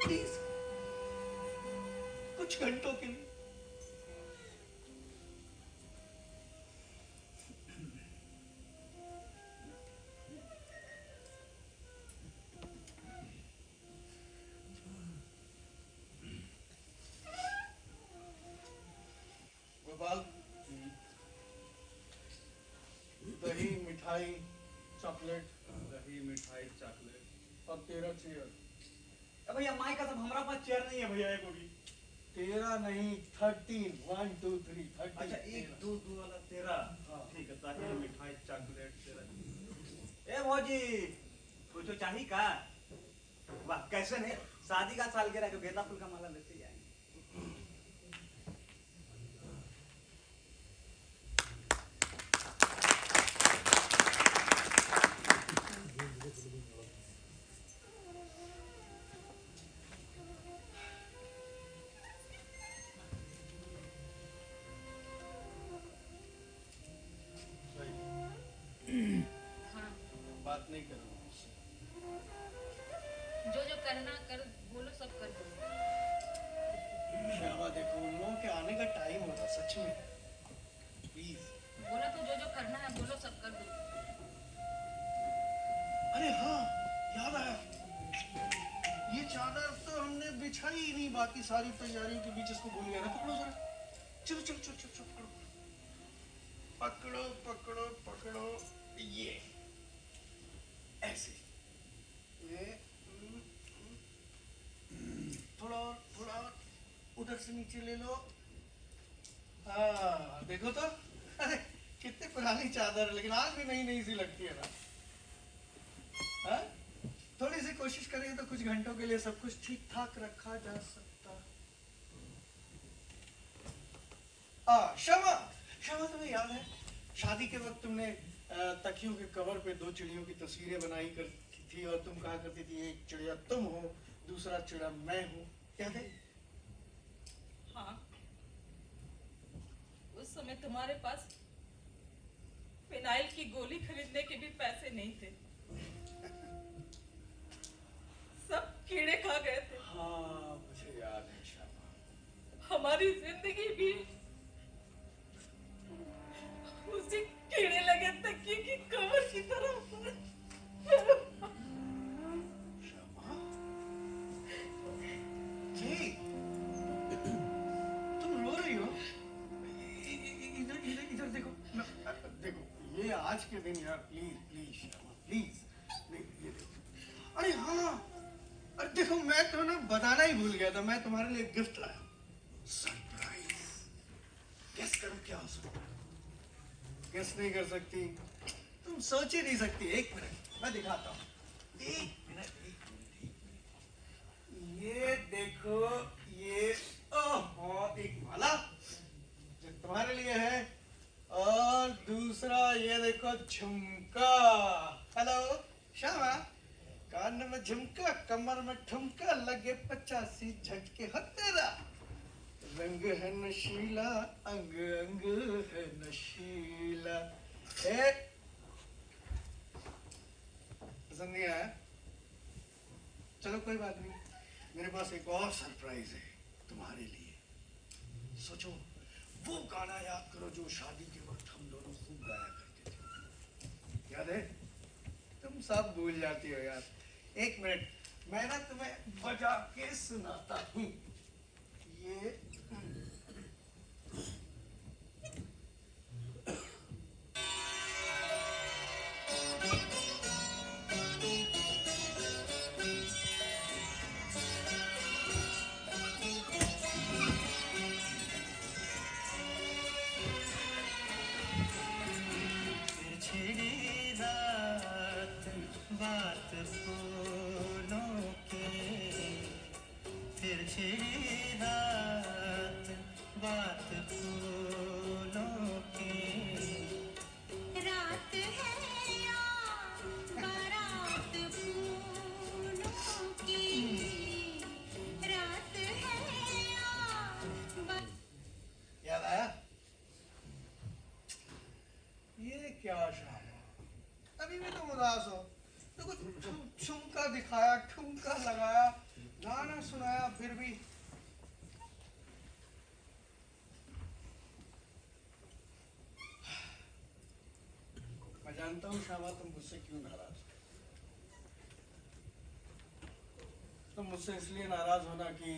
प्लीज, कुछ घंटों के लिए। गोपाल, दही, मिठाई, चॉकलेट।
दही, मिठाई, चॉकलेट
और 13 चेयर।
भैया माई का सब हमारा पास चेयर नहीं है भैया, एक भी।
13 नहीं, 13, 1 2 3 13।
अच्छा, 1 2 2 वाला 13।
हाँ।
ठीक है,
दही,
दही।
मिठाई, चॉकलेट 13।
ए भौजी, कुछ तो चाहिए का? वाह, कैसे नहीं, शादी का सालगिरह के गेंदा फूल का माला लेते जाएंगे।
हाँ,
बात नहीं करूंगा उससे।
जो जो करना कर, बोलो सब कर दो।
श्यामा देखो, उन लोगों के आने का टाइम होगा सच में। प्लीज।
बोला तो जो जो करना है बोलो सब कर दो।
अरे हाँ, याद आया, ये चादर तो हमने बिछाई ही नहीं। बाकी सारी तैयारियों के बीच इसको भूल गया ना। पकड़ो जरा, चलो चलो चलो चलो चलो, पकड़ो पकड़ो पकड़ो, ये ऐसे, ये थोड़ा थोड़ा उधर से नीचे ले लो। हाँ देखो तो, अरे कितनी पुरानी चादर है, लेकिन आज भी नई नई सी लगती है ना। हाँ? थोड़ी सी कोशिश करेंगे तो कुछ घंटों के लिए सब कुछ ठीक ठाक रखा जा सकता। क्षमा क्षमा, तुम्हें याद है शादी के वक्त तुमने तकियों के कवर पे 2 चिड़ियों की तस्वीरें बनाई करती थी, और तुम कहा करती थी एक चिड़िया तुम हो, दूसरा चिड़ा मैं हूँ, याद है?
हाँ, उस समय तुम्हारे पास फिनाइल की गोली खरीदने के भी पैसे नहीं थे। सब कीड़े खा गए थे।
हाँ मुझे याद है श्यामा।
हमारी जिंदगी भी उसी कीड़े लगे तकिए की कवर की तरह।
श्यामा जी, के दिन यार, प्लीज प्लीज श्यामा, प्लीज ये देखो। अरे हाँ, अरे देखो मैं तो ना बताना ही भूल गया था, मैं तुम्हारे लिए गिफ्ट लाया, सरप्राइज। गेस करो क्या हो सकता है? गेस नहीं कर सकती? तुम सोच ही नहीं सकती। एक मिनट मैं दिखाता हूँ, एक मिनट। ये देखो, ये ओहो, एक माला जो तुम्हारे लिए है, और दूसरा ये देखो झुमका। हेलो श्यामा, कान में झुमका, कमर में ठुमका, लगे 85 झटके हो तेरा। रंग है नशीला, अंग अंग है नशीला। पसंद नहीं आया? चलो कोई बात नहीं, मेरे पास एक और सरप्राइज है तुम्हारे लिए। सोचो, वो गाना याद करो जो शादी के वक्त हम दोनों खूब गाया करते थे। याद है? तुम सब भूल जाती हो यार। एक मिनट, मैं ना तुम्हें बजा के सुनाता हूँ। ये
बात फूलों के, फिर छिड़ी रात बात फूलों की।
रात है या बारात फूलों की, रात है या
याद आया? ये क्या शाम, अभी भी तुम उदास हो। देखो, झुमका दिखाया, ठुमका लगाया, गाना सुनाया, फिर भी मैं जानता हूँ श्यामा, तुम मुझसे क्यों नाराज हो। तुम मुझसे इसलिए नाराज होना कि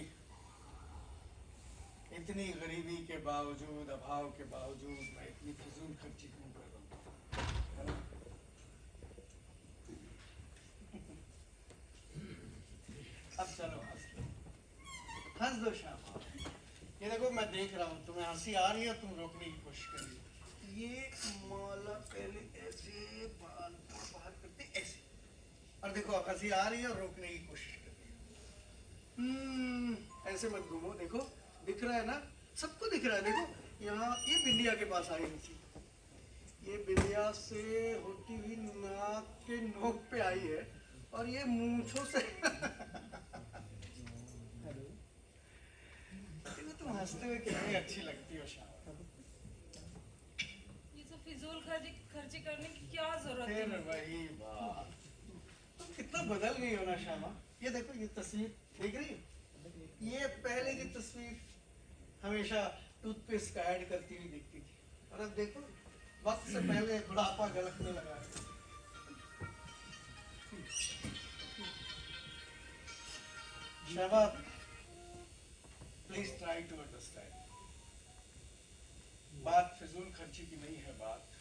इतनी गरीबी के बावजूद, अभाव के बावजूद मैं इतनी फिजूल खर्ची क्यों कर रहा हूँ। अब चलो हंस दो श्यामा। ये देखो, मैं देख रहा हूँ तुम्हें हंसी आ रही है, तुम रोकने की कोशिश कर रही हो। ये माला पहले ऐसे बाहर करते ऐसे, और देखो हंसी आ रही है और रोकने की कोशिश कर रही है। ऐसे मत घूमो, देखो दिख रहा है ना, सबको दिख रहा है। देखो यहाँ ये बिंदिया के पास आई हंसी, ये बिंदिया से होती हुई नाक के नोक पे आई है, और ये मूंछों से देखो तुम हंसते हुए कितनी अच्छी लगती हो श्यामा।
ये सब फिजूल खर्ची करने की क्या जरूरत
फिर
है?
वही बात, तुम कितना बदल गई हो ना श्यामा। ये देखो, ये तस्वीर देख रही हो, ये पहले की तस्वीर हमेशा टूथपेस्ट का ऐड करती हुई दिखती थी, और अब देखो वक्त से पहले बुढ़ापा गलकने लगा है। Shyama, please try to understand. बात फिजूल खर्ची की नहीं है, बात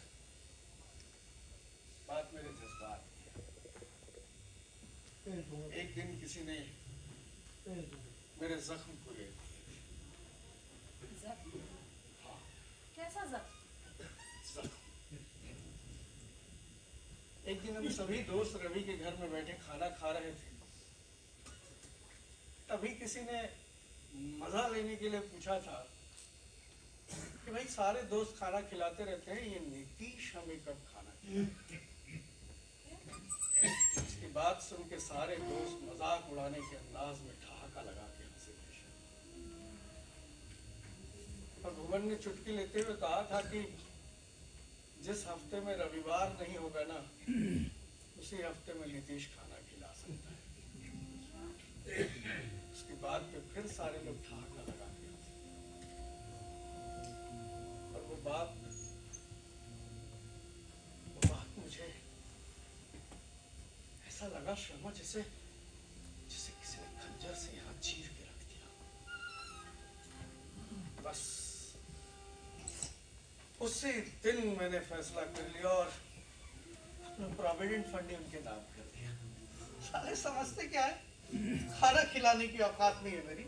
मेरे जज्बात की है। एक दिन किसी ने मेरे जख्म को ले लिया।
जख्म? कैसा जख्म?
जख्म। एक दिन हम सभी दोस्त रवि के घर में बैठे खाना खा रहे थे, तभी किसी ने मजा लेने के लिए पूछा था कि भाई सारे दोस्त खाना खिलाते रहते हैं, ये नीतीश हमें कब खाना खिलाएगा? इसकी बात सुन के सारे दोस्त मजाक उड़ाने के अंदाज में ठहाका लगा के हंसे थे। और भुवन ने चुटकी लेते हुए कहा था कि जिस हफ्ते में रविवार नहीं होगा ना, उसी हफ्ते में नीतीश खाना खिला सकता है। उसकी बात पे फिर सारे लोग ठहाका लगा के हंसे। और वो बात मुझे ऐसा लगा शर्मा, जैसे किसी ने खंजर से यहाँ चीर के रख दिया। बस उसी दिन मैंने फैसला कर लिया और प्रोविडेंट फंड ही उनके नाम कर दिया। साले समझते क्या है, खाना खिलाने की औकात नहीं है मेरी।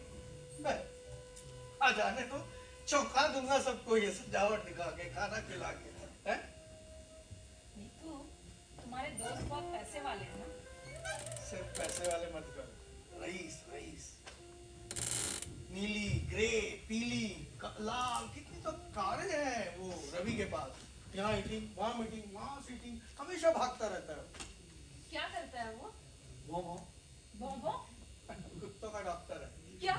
मैं आ जाने तो चौंका दूंगा सबको, ये सजावट दिखा के खाना खिला के हैं?
नीतू, तुम्हारे दोस्त बहुत पैसे वाले हैं ना?
सिर्फ पैसे वाले मत करो, रईस रईस। नीली, ग्रे, पीली, लाल, कितनी तो कारें हैं वो रवि के पास। यहाँ मीटिंग, वहाँ सीटिंग, हमेशा भागता रहता है।
क्या करता है वो?
वो
भोंभो?
कुत्तों का डॉक्टर है।
क्या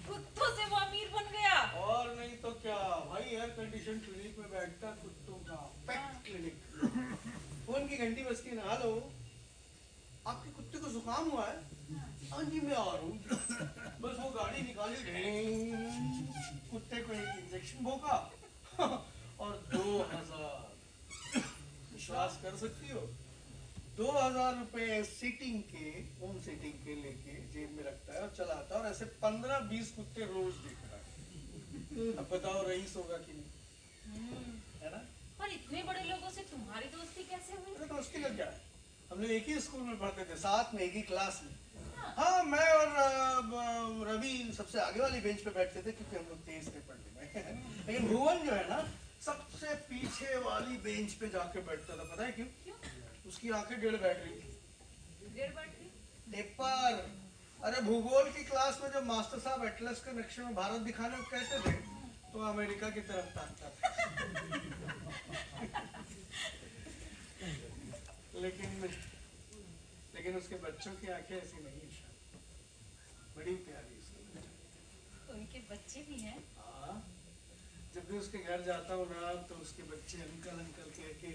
कुत्तों से वो अमीर बन गया?
और नहीं तो क्या भाई, एयर कंडीशन क्लिनिक में बैठता कुत्तों का पेट क्लिनिक। फोन की घंटी बजती है, हेलो आपके कुत्ते को जुकाम हुआ है? हाँ जी मैं आ रहा हूँ। बस वो गाड़ी निकाली, ढेंग, कुत्ते को एक इंजेक्शन भोंका और 2000। विश्वास कर सकती हो? 2000 रुपए सीटिंग के, होम सीटिंग के लेके जेब में रखता है और चलाता है, और ऐसे 15-20 कुत्ते रोज देख रहा है। अब बताओ रईस होगा कि नहीं, है ना?
पर इतने बड़े लोगों से तुम्हारी दोस्ती कैसे हुई?
अरे दोस्ती का क्या है, हम लोग एक ही स्कूल में पढ़ते थे, साथ में एक ही क्लास में। हाँ, मैं और रवि सबसे आगे वाली बेंच पे बैठते थे क्योंकि हम लोग तेज थे पढ़ने में। लेकिन भुवन जो है ना, सबसे पीछे वाली बेंच पे जाके बैठता था। पता है क्यों? उसकी आंखें 1.5 बैटरी थी।
1.5 बैटरी?
पेपर। अरे भूगोल की क्लास में जब मास्टर साहब एटलस के नक्शे में भारत दिखाने को कहते थे तो अमेरिका की तरफ ताकता था। लेकिन उसके बच्चों की आंखें ऐसी नहीं है, बड़ी प्यारी उसकी।
तो उनके बच्चे भी हैं?
हाँ, जब भी उसके घर जाता हूँ ना तो उसके बच्चे अंकल अंकल कह के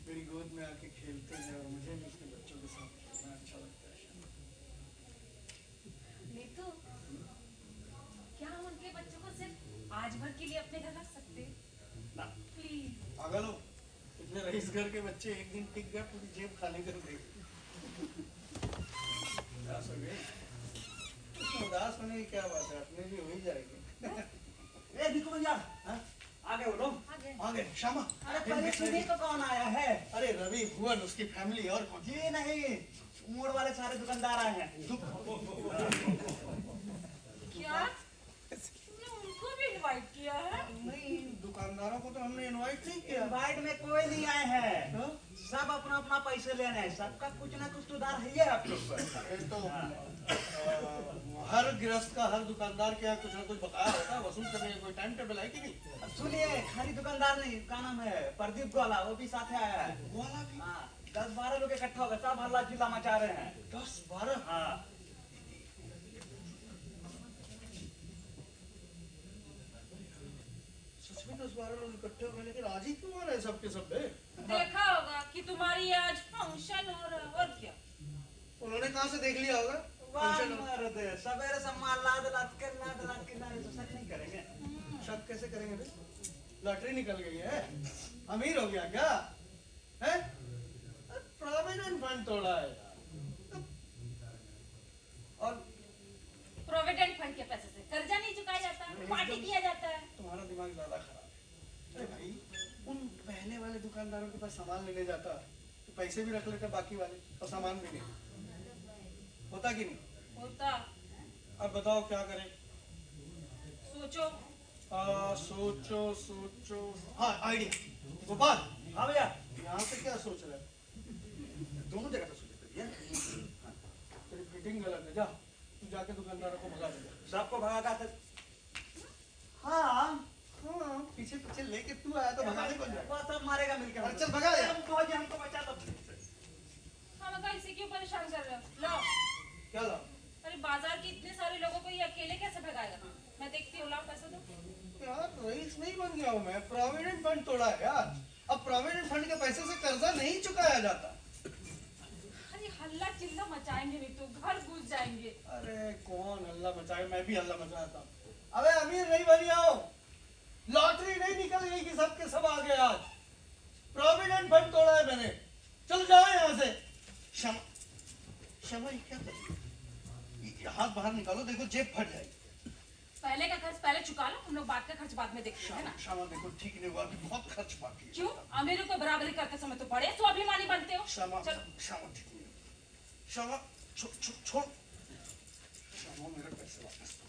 मेरी गोद में आके खेलते हैं, और मुझे भी उसके बच्चों के साथ खेलना अच्छा लगता है।
नीतू, क्या हम उनके बच्चों को सिर्फ आज भर के लिए अपने घर रख सकते हैं?
ना।
प्लीज।
पागल हो, इतने रईस घर के बच्चे एक दिन टिक गए, पूरी जेब खाली कर दे। उदास हो गए? इसमें उदास होने की क्या बात है, अपने भी हो ही जाएगी।
ए दिखो भैया,
हाँ?
आगे बोलो।
आ गए श्यामा।
अरे पहले सुनिए तो कौन आया है?
अरे रवि, भुवन, उसकी फैमिली, और कौन?
जी नहीं, मोड़ वाले सारे दुकानदार आए हैं।
क्या तुमने उनको भी इनवाइट किया है?
नहीं, दुकानदारों को तो हमने इनवाइट नहीं किया।
इनवाइट में कोई नहीं आए हैं,
हाँ?
सब अपना अपना पैसे लेने हैं। सबका कुछ ना कुछ तो उधार है ही है आपके ऊपर।
ये तो हर गृहस्थ का, हर दुकानदार के यहाँ कुछ ना कुछ बकाया होता है, वसूल करने का कोई टाइम टेबल है कि नहीं?
अब सुनिए, खाली दुकानदार नहीं, का नाम है प्रदीप ग्वाला, वो भी साथ आया है।
वाला भी?
हाँ, 10-12 लोग इकट्ठा हो गए, सब हल्ला चिल्ला मचा रहे हैं।
10-12?
हाँ,
सच में 10-12 लोग इकट्ठे हो गए, लेकिन आज ही क्यों आ रहे हैं सबके सब?
देखा होगा कि तुम्हारी आज फंक्शन हो रहा है, और क्या?
उन्होंने कहाँ से देख लिया होगा?
वाह
फंक्शन हो-
मर्द, सवेरे से माल लाद लाद के नारे तो शक नहीं करेंगे।
शक कैसे करेंगे बे? लॉटरी निकल गई है, अमीर हो गया क्या है? प्रोविडेंट फंड तोड़ा है यार। और
प्रोविडेंट फंड के पैसे से कर्जा नहीं चुकाया जाता, पार्टी किया जाता है।
तुम्हारा दिमाग ज्यादा खराब है। अरे भाई, उन पहले वाले दुकानदारों के पास सामान लेने जाता तो पैसे भी रख लेते बाकी वाले, और सामान भी नहीं होता कि नहीं?
होता।
अब बताओ क्या करें?
सोचो।
सोचो सोचो। हाँ, आइडिया। गोपाल,
हाँ भैया,
यहाँ से क्या सोच रहे हैं? दोनों जगह से सोच रहे हैं। तेरी फिटिंग गलत है, जा तू जाके दुकानदारों को भगा दे।
सबको भगा कर। हाँ,
हाँ, पीछे पीछे लेके तू आया तो भगाने कौन जाएगा?
वो सब मारेगा मिलके।
अरे चल भगा यार।
हमको बचा दो।
हम अगर इसे क्यों परेशान कर रहे हो? लो।
क्या लाओ?
अरे बाजार के इतने सारे लोगों को ये अकेले कैसे भगाएगा? मैं देखती हूँ, लाओ पैसे दो।
यार रईस नहीं बन गया हूँ मैं, प्रोविडेंट फंड तोड़ा है यार। अब प्रोविडेंट फंड के पैसे से कर्जा नहीं चुकाया जाता।
अरे हल्ला चिल्ला मचाएंगे नहीं तो घर घुस जाएंगे।
अरे कौन हल्ला मचाए? मैं भी हल्ला मचाता हूँ। अबे अमीर नहीं बनी हो, लॉटरी नहीं निकल गई कि सबके सब आ गए आज। प्रोविडेंट फंड तोड़ा है मैंने। चल जाओ यहाँ से। क्षमा, क्षमा, ये क्या कर? ये हाथ बाहर निकालो, देखो जेब फट जाएगी।
पहले का खर्च पहले चुका लो, हम लोग बाद का खर्च बाद में देखते हैं, है ना?
श्यामा देखो ठीक नहीं हुआ, अभी बहुत खर्च बाकी है।
क्यों? अमीरों को बराबरी करते समय तो बड़े स्वाभिमानी बनते हो।
श्यामा
चलो
श्यामा ठीक नहीं हुआ। श्यामा छोड़ श्यामा, मेरे पैसे वापस दो,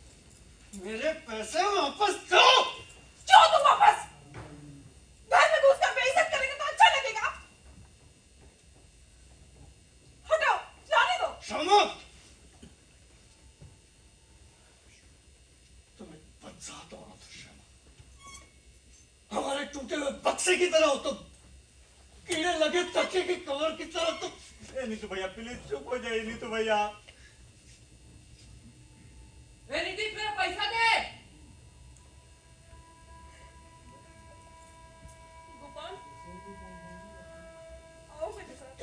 मेरे पैसे वापस दो।
क्यों तुम वापस? घर में घुस कर बेइज्जत करेंगे तो अच्छा लगेगा। हटाओ, जाने दो।
श्यामा तुम्हें बदजात औरत हो श्यामा, हमारे टूटे हुए बक्से की तरह हो तुम, कीड़े लगे तकिए की कवर की तरह तुम।
नीतू भैया प्लीज चुप हो जाइए नीतू भैया।
नीतीश मेरा पैसा दे।
गोपाल, आओ मेरे साथ।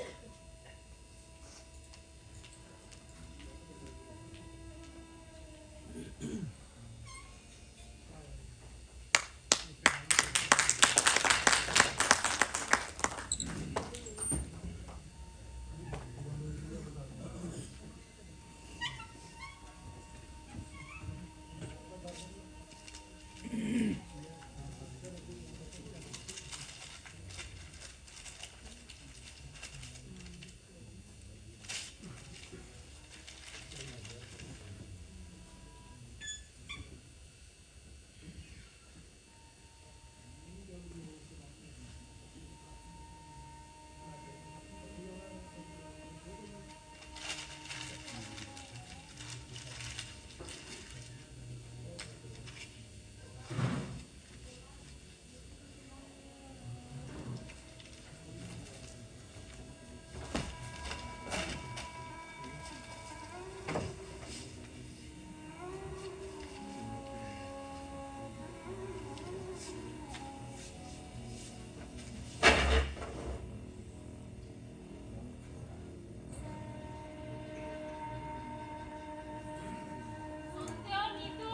सुनते हो नीतू?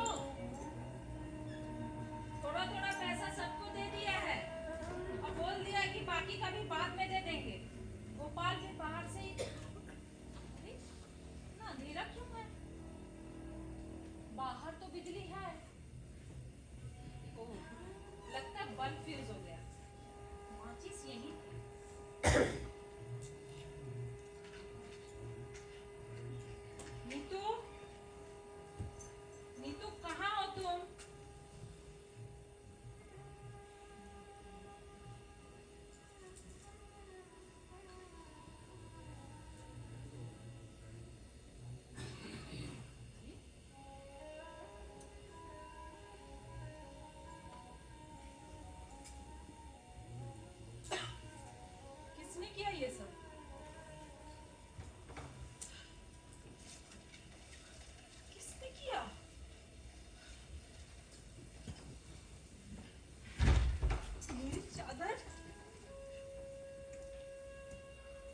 थोड़ा पैसा सबको दे दिया है और बोल दिया है कि बाकी का भी बाद में दे देंगे। गोपाल भी बाहर से ही अरे, ना अंधेरा क्यों है? बाहर तो बिजली है। ओह, लगता है बल्ब फ्यूज हो गया। माचिस यही थी। नीतू, नीतू कहाँ हो तुम? किसने किया ये सब? किसने किया? मेरी चादर?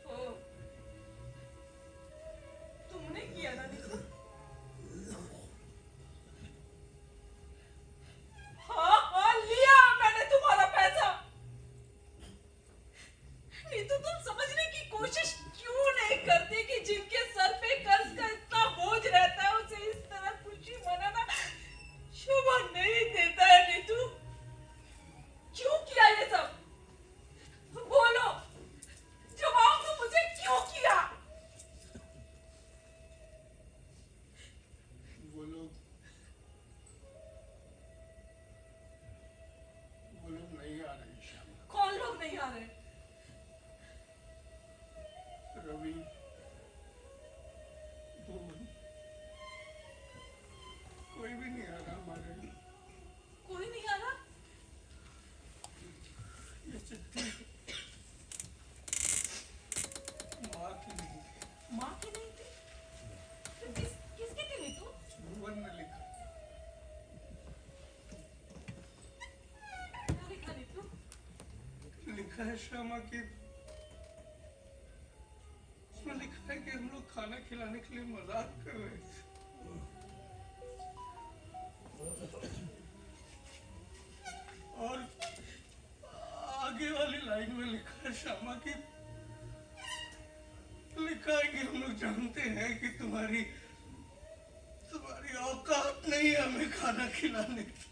ओ, तुमने किया ना नीतू? हाँ, लिया मैंने तुम्हारा पैसा। नीतू, तुम समझने की कोशिश क्यों नहीं करती कि जिनके सर पे कर्ज का इतना बोझ रहता है उसे इस तरह खुशी मनाना शोभा नहीं देता है। नीतू, क्यों किया ये सब? बोलो, जवाब दो मुझे, क्यों किया?
वो लोग नहीं आ रहे श्यामा।
कौन लोग नहीं आ रहे?
रवि, धूमन, कोई भी नहीं आ रहा हमारे लिए।
कोई नहीं आ रहा?
ये चिट्ठी माँ की नहीं थी,
माँ की नहीं थी? तो किसकी थी नीतू?
भुवन ने लिखा।
क्या लिखा नीतू?
लिखा है श्यामा की, उसमें लिखा है कि हम लोग खाना खिलाने के लिए मजाक कर रहे थे। और आगे वाली लाइन में लिखा है श्यामा की, लिखा है कि हम लोग जानते हैं कि तुम्हारी औकात नहीं है हमें खाना खिलाने की।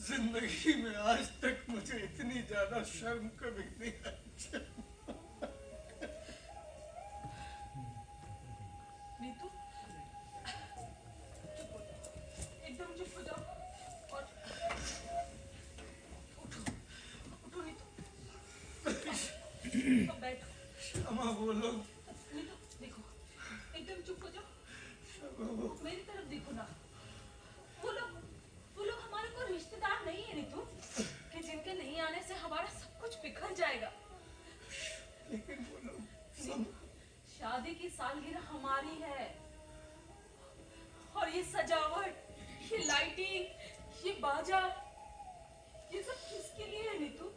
जिंदगी में आज तक मुझे इतनी ज्यादा शर्म कभी नहीं आई।
नीतू चुप हो जाओ, एकदम चुप हो जाओ और उठो उठो नीतू, अब बैठो।
क्षमा बोलो।
नीतू देखो, एकदम चुप हो जाओ,
क्षमा बोलो।
मेरी तरफ देखो ना। वो लोग हमारे कोई रिश्तेदार नहीं है नीतू, कि जिनके नहीं आने से हमारा सब कुछ बिखर जाएगा।
लेकिन वो लोग
शादी की सालगिरह हमारी है, और ये सजावट, ये लाइटिंग, ये बाजा, ये सब किसके लिए है नीतू?